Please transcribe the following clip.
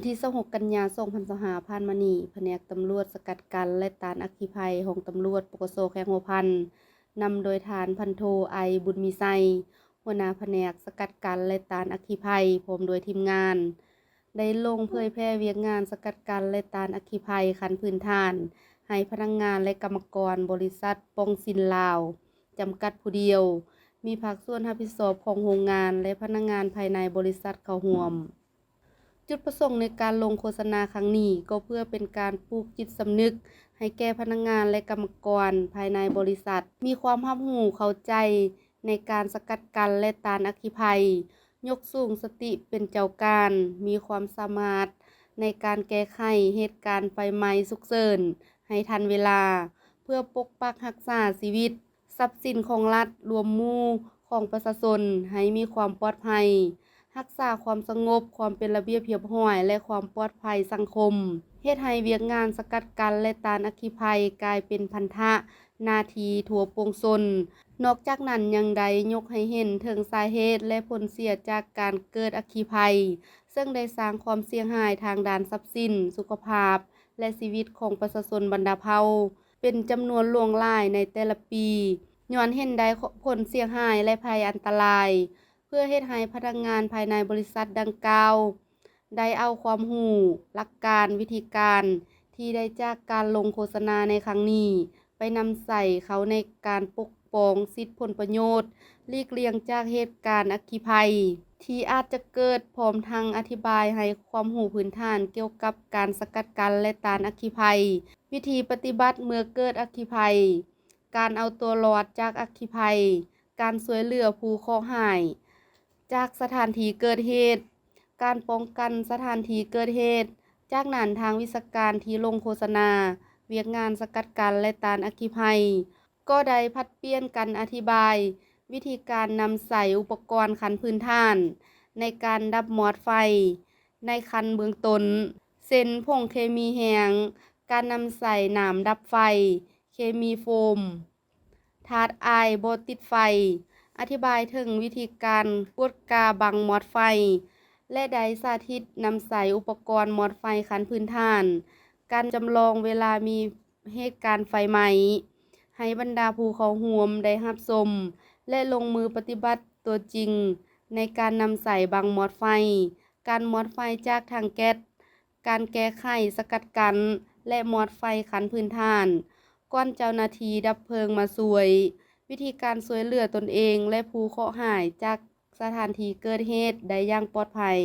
วันที่26กันยายน2025ผ่านมานี้แผนกตำรวจสกัดกั้นและต้านอัคคีภัยของตำรวจปกสแขวงหัวพันนำโดยฐานพันโทไอบุญมีไซหัวหน้าแผนกสกัดกั้นและต้านอัคคีภัยพร้อมโดยทีมงานได้ลงเผยแพร่เวียกงานสกัดกั้นและต้านอัคคีภัยขั้นพื้นฐานให้พนักงานและกรรมกรบริษัทปองซินลาวจำกัดผู้เดียวมีภาคส่วนรับผิดชอบของโรงงานและพนักงานภายในบริษัทเข้าร่วมจุดประสงค์ในการลงโฆษณาครั้งนี้ก็เพื่อเป็นการปลูกจิตสำนึกให้แก่พนักงานและกรรมกรภายในบริษัทมีความรับรู้เข้าใจในการสกัดกั้นและต้านอัคคีภัยยกสูงสติเป็นเจ้าการมีความสามารถในการแก้ไขเหตุการณ์ไฟไหม้ฉุกเฉินให้ทันเวลาเพื่อปกปักรักษาชีวิตทรัพย์สินของรัฐรวมหมู่ของประชาชนให้มีความปลอดภัยรักษาความสงบความเป็นระเบียบเรียบร้อยและความปลอดภัยสังคมเฮ็ดให้เวียกงานสกัดกั้นและต้านอัคคีภัยกลายเป็นพันธะหน้าที่ทั่วปวงชนนอกจากนั้นยังได้ยกให้เห็นถึงสาเหตุและผลเสียจากการเกิดอัคคีภัยซึ่งได้สร้างความเสียหายทางด้านทรัพย์สินสุขภาพและชีวิตของประชาชนบรรดาเผ่าเป็นจำนวนหลวงหลายในแต่ละปีย้อนเห็นได้ผลเสียหายและภัยอันตรายเพื่อเฮ็ดให้พนักงานภายในบริษัทดังกล่าวได้เอาความรู้หลักการวิธีการที่ได้จากการลงโฆษณาในครั้งนี้ไปนำใส่เขาในการปกป้องสิทธิผลประโยชน์หลีกเลี่ยงจากเหตุการณ์อัคคีภัยที่อาจจะเกิดพร้อมทั้งอธิบายให้ความรู้พื้นฐานเกี่ยวกับการสกัดกั้นและต้านอัคคีภัยวิธีปฏิบัติเมื่อเกิดอัคคีภัยการเอาตัวรอดจากอัคคีภัยการช่วยเหลือผู้เคราะห์ร้ายจากสถานที่เกิดเหตุการป้องกันสถานที่เกิดเหตุจากนั้นทางวิชาการที่ลงโฆษณาเวียกงานสกัดกั้นและต้านอัคคีภัยก็ได้ผลัดเปลี่ยนกันอธิบายวิธีการนำใส่อุปกรณ์ขั้นพื้นฐานในการดับมอดไฟในขั้นเบื้องต้นเช่นผงเคมีแห้งการนำใส่น้ำดับไฟเคมีโฟมถาดอายบ่ติดไฟอธิบายถึงวิธีการกดกาบังมอดไฟและได้สาธิตนำใส่อุปกรณ์มอดไฟขั้นพื้นฐานการจำลองเวลามีเหตุการณ์ไฟไหม้ให้บรรดาผู้เข้าร่วมได้รับชมและลงมือปฏิบัติตัวจริงในการนำใส่บังมอดไฟการมอดไฟจากถังแก๊สการแก้ไขสกัดกั้นและมอดไฟขั้นพื้นฐานก่อนเจ้าหน้าที่ดับเพลิงมาช่วยวิธีการช่วยเหลือตนเองและผู้เคราะห์ร้ายจากสถานที่เกิดเหตุได้อย่างปลอดภัย